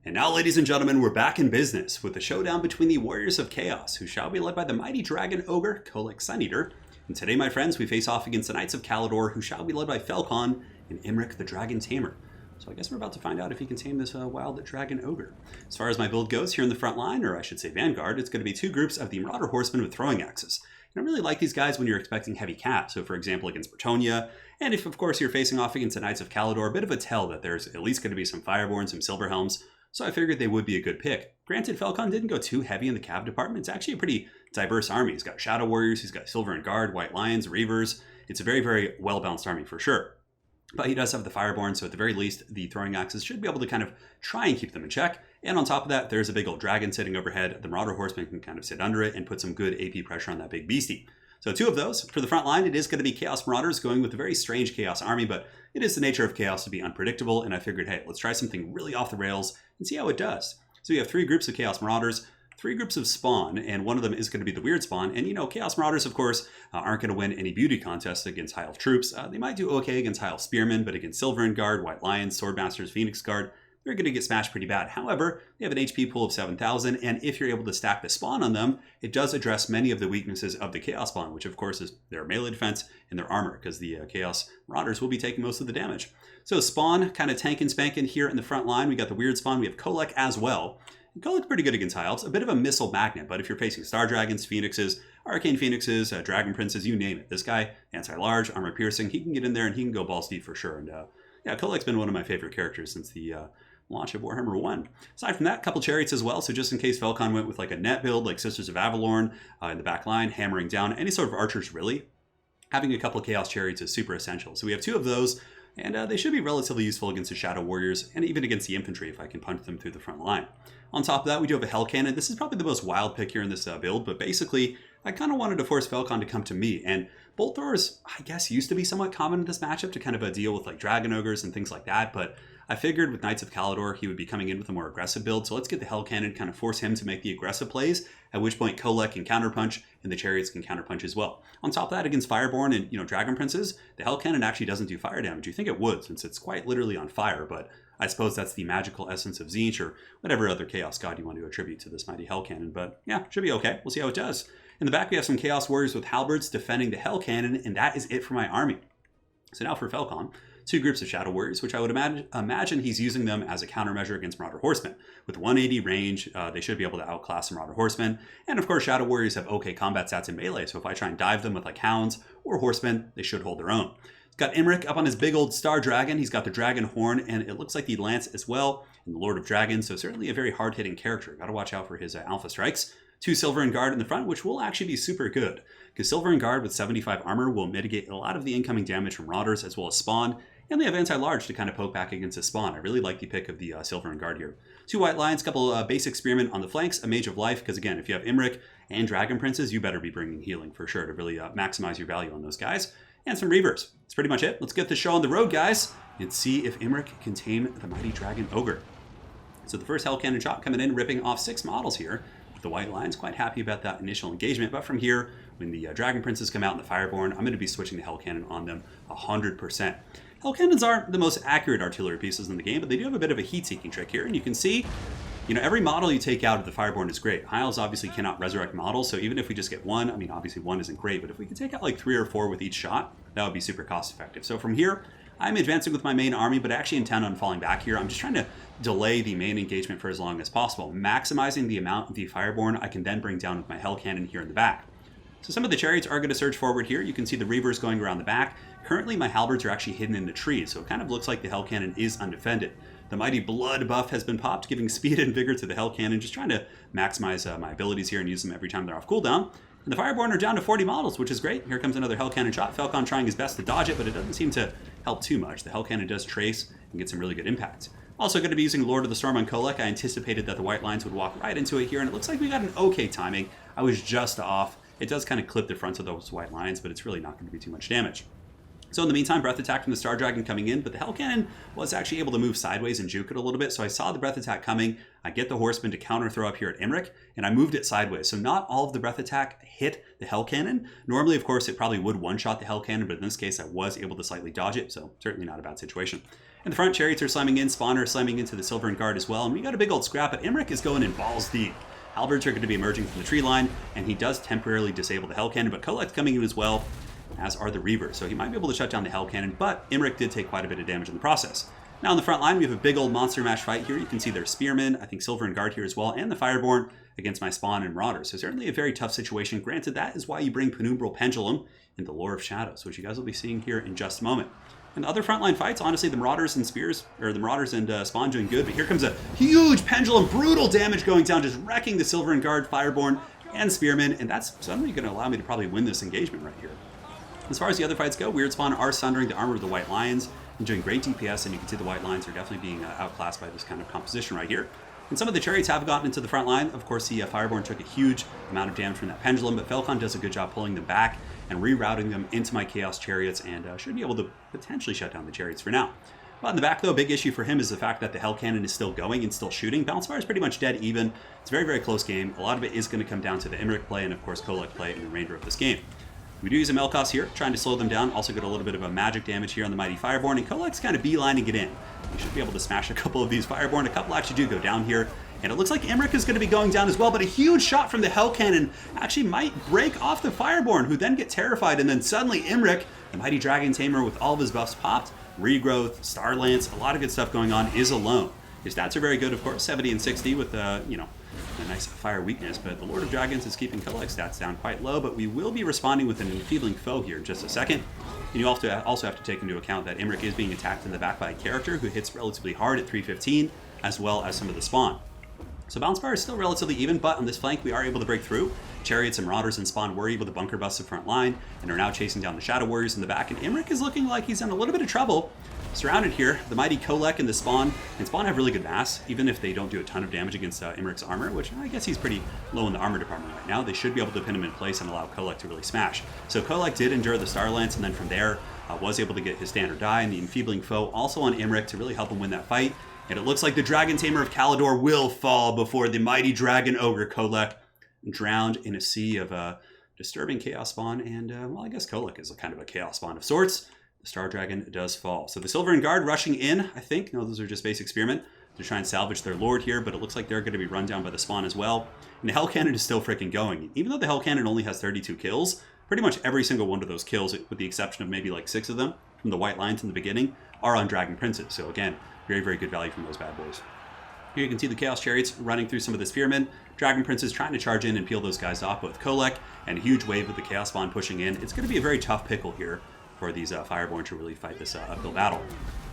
And now, ladies and gentlemen, we're back in business with the showdown between the Warriors of Chaos, who shall be led by the mighty dragon ogre, Kolek Suneater. And today, my friends, we face off against the Knights of Caledor, who shall be led by Felcon and Imric the Dragon Tamer. So I guess we're about to find out if he can tame this wild dragon ogre. As far as my build goes, here in the front line, or I should say vanguard, it's going to be two groups of the Marauder Horsemen with throwing axes. And I really like these guys when you're expecting heavy cat, so for example against Bretonnia, and if of course you're facing off against the Knights of Caledor, a bit of a tell that there's at least going to be some Fireborn, some Silver Helms, so I figured they would be a good pick. Granted, Felcon didn't go too heavy in the cav department. It's actually a pretty diverse army. He's got Shadow Warriors, he's got Silver and Guard, White Lions, Reavers. It's a very, very well-balanced army for sure. But he does have the Fireborn, so at the very least, the throwing axes should be able to kind of try and keep them in check. And on top of that, there's a big old dragon sitting overhead. The Marauder Horseman can kind of sit under it and put some good AP pressure on that big beastie. So two of those. For the front line, it is going to be Chaos Marauders going with a very strange Chaos army, but it is the nature of Chaos to be unpredictable, and I figured, hey, let's try something really off the rails and see how it does. So we have three groups of Chaos Marauders, three groups of Spawn, and one of them is going to be the Weird Spawn. And you know, Chaos Marauders, of course, aren't going to win any beauty contests against High Elf troops. They might do okay against High Elf Spearmen, but against Silver and Guard, White Lions, Swordmasters, Phoenix Guard, they're going to get smashed pretty bad. However, they have an HP pool of 7,000, and if you're able to stack the Spawn on them, it does address many of the weaknesses of the Chaos Spawn, which of course is their melee defense and their armor, because the Chaos Marauders will be taking most of the damage. So Spawn, kind of tanking spanking here in the front line. We got the Weird Spawn, we have Kolek as well. Kolek's pretty good against High Elves, a bit of a missile magnet, but if you're facing Star Dragons, Phoenixes, Arcane Phoenixes, Dragon Princes, you name it. This guy, anti-large, armor piercing, he can get in there and he can go balls deep for sure. And yeah, Kolek's been one of my favorite characters since the launch of Warhammer 1. Aside from that, a couple chariots as well, so just in case Felcon went with like a net build, like Sisters of Avalorn in the back line, hammering down any sort of archers really, having a couple of Chaos Chariots is super essential. So we have two of those, and they should be relatively useful against the Shadow Warriors, and even against the infantry if I can punch them through the front line. On top of that, we do have a Hell Cannon. This is probably the most wild pick here in this build, but basically, I kind of wanted to force Felcon to come to me, and Bolt Throwers, I guess, used to be somewhat common in this matchup to kind of deal with like Dragon Ogres and things like that, but I figured with Knights of Caledor, he would be coming in with a more aggressive build, so let's get the Hell Cannon, kind of force him to make the aggressive plays, at which point Kolek can counterpunch, and the Chariots can counterpunch as well. On top of that, against Fireborn and, you know, Dragon Princes, the Hell Cannon actually doesn't do fire damage. You think it would, since it's quite literally on fire, but I suppose that's the magical essence of Tzeentch, or whatever other Chaos God you want to attribute to this mighty Hell Cannon, but yeah, should be okay. We'll see how it does. In the back, we have some Chaos Warriors with Halberds defending the Hell Cannon, and that is it for my army. So now for Felcon. Two groups of Shadow Warriors, which I would imagine he's using them as a countermeasure against Marauder Horsemen. With 180 range, they should be able to outclass the Marauder Horsemen. And of course, Shadow Warriors have okay combat stats in melee, so if I try and dive them with like Hounds or Horsemen, they should hold their own. He's got Imric up on his big old Star Dragon. He's got the Dragon Horn, and it looks like the Lance as well, and the Lord of Dragons, so certainly a very hard-hitting character. Got to watch out for his Alpha Strikes. Two Silver and Guard in the front, which will actually be super good, because Silver and Guard with 75 armor will mitigate a lot of the incoming damage from Marauders as well as Spawn, and they have anti-large to kind of poke back against the Spawn. I really like the pick of the Silver and Guard here. Two White Lions, couple basic Spearmen on the flanks, a Mage of Life, because again, if you have Imric and Dragon Princes, you better be bringing healing for sure to really maximize your value on those guys. And some Reavers. That's pretty much it. Let's get the show on the road, guys, and see if Imric can tame the mighty Dragon Ogre. So the first Hell Cannon shot coming in, ripping off 6 models here. The White Lions, quite happy about that initial engagement, but from here, when the Dragon Princes come out in the Fireborn, I'm going to be switching the Hell Cannon on them 100%. Hell Cannons aren't the most accurate artillery pieces in the game, but they do have a bit of a heat-seeking trick here, and you can see, you know, every model you take out of the Fireborn is great. High Elves obviously cannot resurrect models, so even if we just get one, I mean, obviously one isn't great, but if we could take out like 3 or 4 with each shot, that would be super cost-effective. So from here, I'm advancing with my main army, but I actually intend on falling back here. I'm just trying to delay the main engagement for as long as possible, maximizing the amount of the Fireborn I can then bring down with my Hell Cannon here in the back. So some of the Chariots are going to surge forward here. You can see the Reavers going around the back. Currently, my Halberds are actually hidden in the trees, so it kind of looks like the Hell Cannon is undefended. The mighty Blood buff has been popped, giving speed and vigor to the Hell Cannon, just trying to maximize my abilities here and use them every time they're off cooldown. And the Fireborn are down to 40 models, which is great. Here comes another Hell Cannon shot. Felcon trying his best to dodge it, but it doesn't seem to help too much. The Hell Cannon does trace and get some really good impact. Also going to be using Lord of the Storm on Kolek. I anticipated that the White Lions would walk right into it here, and it looks like we got an okay timing. I was just off. It does kind of clip the fronts of those White Lions, but it's really not going to be too much damage. So in the meantime, Breath Attack from the Star Dragon coming in, but the Hell Cannon was actually able to move sideways and juke it a little bit, so I saw the Breath Attack coming. I get the Horseman to counter throw up here at Imric, and I moved it sideways. So not all of the Breath Attack hit the Hell Cannon. Normally, of course, it probably would one-shot the Hell Cannon, but in this case, I was able to slightly dodge it, so certainly not a bad situation. In the front, Chariots are slamming in, Spawn are slamming into the Silver Guard as well, and we got a big old scrap, but Imric is going in balls deep. Halberds are going to be emerging from the tree line, and he does temporarily disable the Hell Cannon, but Kolek's coming in as well, as are the Reavers, so he might be able to shut down the Hell Cannon, but Imric did take quite a bit of damage in the process. Now on the front line, we have a big old monster mash fight here. You can see their Spearmen, I think Silver Guard here as well, and the Fireborn against my Spawn and Marauders. So certainly a very tough situation. Granted, that is why you bring Penumbral Pendulum in the Lore of Shadows, which you guys will be seeing here in just a moment. And other frontline fights, honestly, the Marauders and Spawn doing good, but here comes a huge Pendulum, brutal damage going down, just wrecking the Silver Guard, Fireborn, and Spearmen, and that's suddenly going to allow me to probably win this engagement right here. As far as the other fights go, Weird Spawn are sundering the armor of the White Lions and doing great DPS, and you can see the White Lions are definitely being outclassed by this kind of composition right here. And some of the Chariots have gotten into the front line. Of course, the Fireborn took a huge amount of damage from that Pendulum, but Falcon does a good job pulling them back and rerouting them into my Chaos Chariots, and should be able to potentially shut down the Chariots for now. But in the back, though, a big issue for him is the fact that the Hell Cannon is still going and still shooting. Bounce Fire is pretty much dead even. It's a very, very close game. A lot of it is going to come down to the Imric play and, of course, Kolek play in the remainder of this game. We do use a Melkos here, trying to slow them down. Also get a little bit of a magic damage here on the Mighty Fireborn, and Kolek's kind of beelining it in. You should be able to smash a couple of these Fireborn. A couple actually do go down here, and it looks like Imric is going to be going down as well, but a huge shot from the Hell Cannon actually might break off the Fireborn, who then get terrified, and then suddenly Imric, the Mighty Dragon Tamer with all of his buffs popped, regrowth, Star Lance, a lot of good stuff going on, is alone. His stats are very good, of course, 70 and 60 with, a nice fire weakness, but the Lord of Dragons is keeping Kolek's stats down quite low, but we will be responding with an enfeebling foe here in just a second. And you also have to take into account that Imric is being attacked in the back by a character who hits relatively hard at 315, as well as some of the Spawn. So Bounce Fire is still relatively even, but on this flank we are able to break through. Chariots and Marauders and Spawn were able to bunker bust the front line, and are now chasing down the Shadow Warriors in the back, and Imric is looking like he's in a little bit of trouble. Surrounded here, the Mighty Kolek and the Spawn, and Spawn have really good mass, even if they don't do a ton of damage against Imric's armor, which I guess he's pretty low in the armor department right now. They should be able to pin him in place and allow Kolek to really smash. So Kolek did endure the Star Lance, and then from there was able to get his standard die, and the enfeebling foe also on Imric to really help him win that fight. And it looks like the Dragon Tamer of Caledor will fall before the Mighty Dragon Ogre Kolek, drowned in a sea of disturbing Chaos Spawn, and well, I guess Kolek is a kind of a Chaos Spawn of sorts. The Star Dragon does fall. So the Silver Guard rushing in, I think. No, those are just basic Spearmen to try and salvage their Lord here, but it looks like they're going to be run down by the Spawn as well. And the Hell Cannon is still freaking going. Even though the Hell Cannon only has 32 kills, pretty much every single one of those kills, with the exception of maybe like 6 of them from the White Lions in the beginning, are on Dragon Princes. So again, very, very good value from those bad boys. Here you can see the Chaos Chariots running through some of the Spearmen. Dragon Princes trying to charge in and peel those guys off, but with Kolek and a huge wave of the Chaos Spawn pushing in, it's going to be a very tough pickle here for these Fireborn to really fight this uphill battle.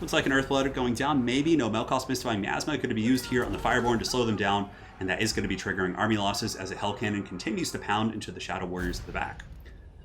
Looks like an Earthblood going down, maybe. No, Melkos Mystifying Miasma could be used here on the Fireborn to slow them down, and that is going to be triggering army losses as the Hell Cannon continues to pound into the Shadow Warriors at the back.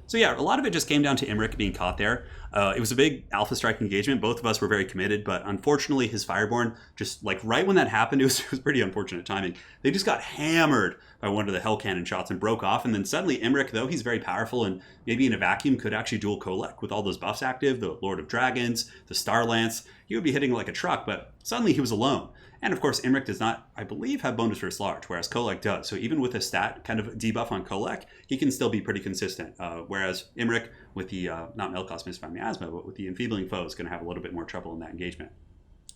So yeah, a lot of it just came down to Imric being caught there. It was a big Alpha Strike engagement. Both of us were very committed, but unfortunately his Fireborn, just like right when that happened, it was pretty unfortunate timing. They just got hammered by one of the Hell Cannon shots and broke off, and then suddenly Imric, though he's very powerful and maybe in a vacuum could actually duel Kolek with all those buffs active, the Lord of Dragons, the Star Lance, he would be hitting like a truck, but suddenly he was alone. And of course, Imric does not, I believe, have bonus versus large, whereas Kolek does. So even with a stat kind of debuff on Kolek, he can still be pretty consistent. Whereas Imric, with the, not Melkos Mystifying Miasma, but with the enfeebling foe, is going to have a little bit more trouble in that engagement.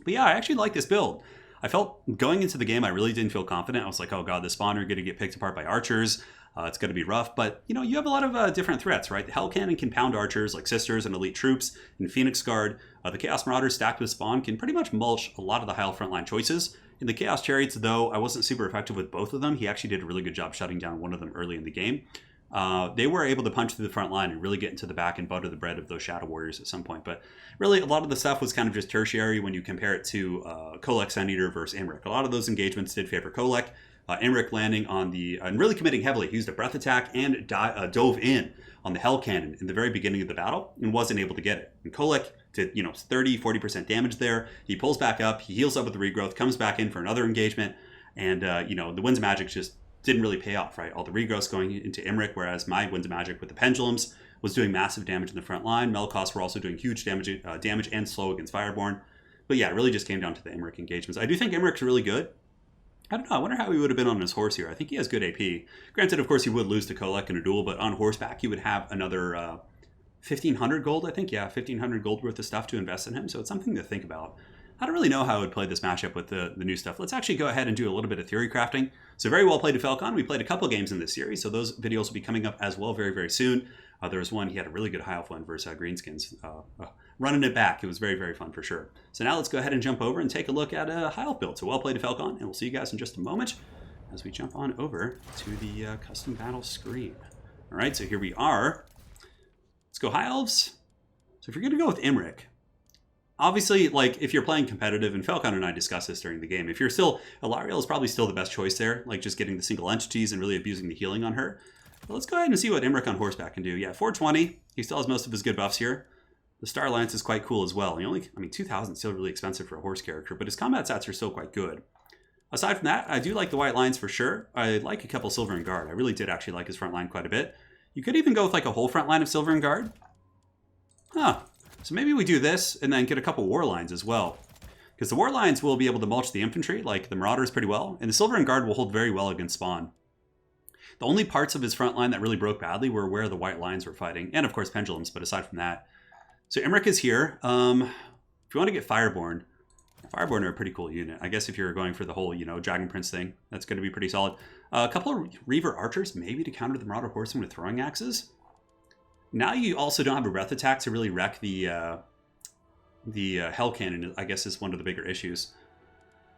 But yeah, I actually like this build. I felt going into the game, I really didn't feel confident. I was like, oh god, the Spawn are going to get picked apart by archers. It's going to be rough, but you know, you have a lot of different threats, right? The Hell Cannon can pound archers like Sisters and Elite Troops, and Phoenix Guard. The Chaos Marauders stacked with Spawn can pretty much mulch a lot of the high frontline choices. In the Chaos Chariots, though, I wasn't super effective with both of them. He actually did a really good job shutting down one of them early in the game. They were able to punch through the front line and really get into the back and butter the bread of those Shadow Warriors at some point. But really, a lot of the stuff was kind of just tertiary when you compare it to Kolek Sun Eater versus Imric. A lot of those engagements did favor Kolek. Imric landing on the, and really committing heavily. He used a breath attack and dove in on the Hell Cannon in the very beginning of the battle and wasn't able to get it. And Kolek did, 30-40% damage there. He pulls back up, he heals up with the regrowth, comes back in for another engagement, and the Winds of Magic just didn't really pay off, right? All the regrowths going into Imric, whereas my Winds of Magic with the Pendulums was doing massive damage in the front line. Melkos were also doing huge damage and slow against Fireborn. But yeah, it really just came down to the Imric engagements. I do think Imric's really good. I don't know, I wonder how he would have been on his horse here. I think he has good AP. Granted, of course, he would lose to Kolek in a duel, but on horseback, he would have another 1,500 gold, I think. Yeah, 1,500 gold worth of stuff to invest in him, so it's something to think about. I don't really know how I would play this matchup with the new stuff. Let's actually go ahead and do a little bit of theory crafting. So very well played to Falcon. We played a couple games in this series, so those videos will be coming up as well very, very soon. There was one, he had a really good high elf one versus Greenskins. Running it back, it was very, very fun for sure. So now let's go ahead and jump over and take a look at a high elf build. So well played to Falcon, and we'll see you guys in just a moment as we jump on over to the custom battle screen. All right, so here we are. Let's go high elves. So if you're gonna go with Imric, obviously, like, if you're playing competitive, and Falcon and I discussed this during the game, if you're still, Alarielle is probably still the best choice there, like just getting the single entities and really abusing the healing on her. But let's go ahead and see what Imric on horseback can do. Yeah, 420, he still has most of his good buffs here. The Star Lance is quite cool as well. He only, I mean, 2,000 is still really expensive for a horse character, but his combat stats are still quite good. Aside from that, I do like the white lines for sure. I like a couple Silver and Guard. I really did actually like his front line quite a bit. You could even go with like a whole front line of Silver and Guard. Huh. So maybe we do this and then get a couple war lines as well. Because the war lines will be able to mulch the infantry, like the Marauders, pretty well. And the Silver and Guard will hold very well against Spawn. The only parts of his front line that really broke badly were where the white lines were fighting. And of course Pendulums, but aside from that. So Imric is here. If you want to get Fireborn are a pretty cool unit. I guess if you're going for the whole, you know, Dragon Prince thing, that's going to be pretty solid. A couple of Reaver Archers, maybe to counter the Marauder Horsemen with throwing axes. Now you also don't have a breath attack to really wreck the Hell Cannon, I guess, is one of the bigger issues.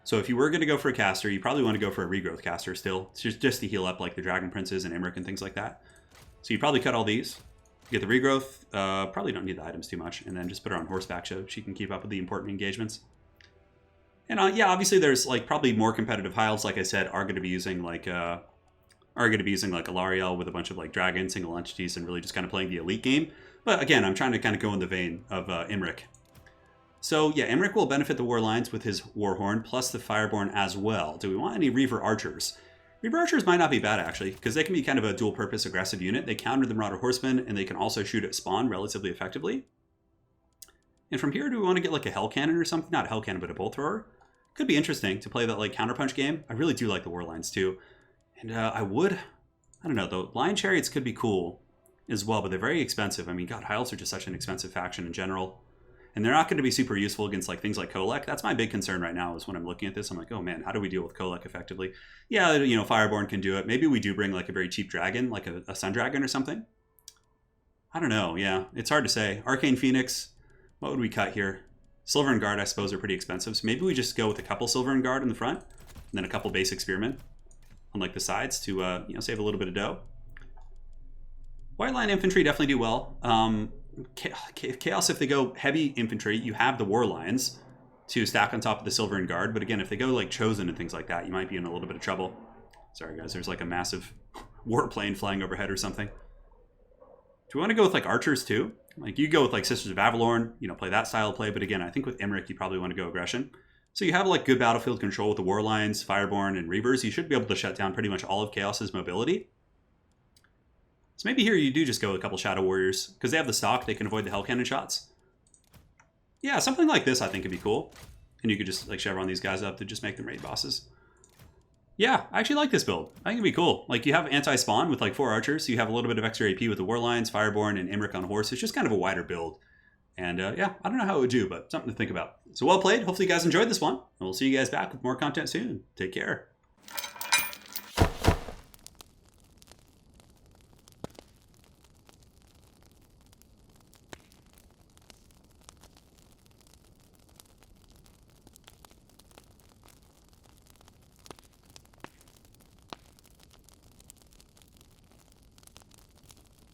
So if you were going to go for a caster, you probably want to go for a regrowth caster still. It's just to heal up like the Dragon Princes and Imric and things like that. So you probably cut all these. Get the regrowth. Probably don't need the items too much. And then just put her on horseback so she can keep up with the important engagements. And yeah, obviously there's like probably more competitive high elves, like I said, are going to be using like Alarielle with a bunch of like dragon single entities and really just kind of playing the elite game. But again, I'm trying to kind of go in the vein of Imric. So yeah, Imric will benefit the war lines with his Warhorn plus the Fireborn as well. Do we want any Reaver Archers? Reaver Archers might not be bad actually, because they can be kind of a dual purpose aggressive unit. They counter the Marauder Horsemen and they can also shoot at Spawn relatively effectively. And from here, do we want to get like a Hell Cannon or something? Not a Hell Cannon, but a Bolt Thrower. Could be interesting to play that like counterpunch game. I really do like the war lines too. And I don't know, the Lion Chariots could be cool as well, but they're very expensive. I mean, God, high elves are just such an expensive faction in general. And they're not going to be super useful against like things like Kolek. That's my big concern right now is when I'm looking at this, I'm like, oh man, how do we deal with Kolek effectively? Yeah, you know, Fireborn can do it. Maybe we do bring like a very cheap dragon, like a Sun Dragon or something. I don't know, yeah, it's hard to say. Arcane Phoenix, what would we cut here? Silver and Guard, I suppose, are pretty expensive. So maybe we just go with a couple Silver and Guard in the front, and then a couple basic Spearmen on like the sides to you know, save a little bit of dough. White line infantry definitely do well. Chaos, if they go heavy infantry, you have the war lines to stack on top of the Silver and Guard. But again, if they go like Chosen and things like that, you might be in a little bit of trouble. Sorry guys, there's like a massive warplane flying overhead or something. Do we want to go with like Archers too? Like you go with like Sisters of Avalorn, you know, play that style of play. But again, I think with Imric, you probably want to go aggression. So you have like good battlefield control with the war lines, Fireborn, and Reavers. You should be able to shut down pretty much all of Chaos's mobility. So maybe here you do just go with a couple Shadow Warriors. Because they have the stock, they can avoid the Hell Cannon shots. Yeah, something like this I think would be cool. And you could just like chevron these guys up to just make them raid bosses. Yeah, I actually like this build. I think it'd be cool. Like you have anti-spawn with like 4 archers. So you have a little bit of extra AP with the war lines, Fireborn, and Imric on horse. It's just kind of a wider build. And yeah, I don't know how it would do, but something to think about. So well played. Hopefully you guys enjoyed this one. And we'll see you guys back with more content soon. Take care.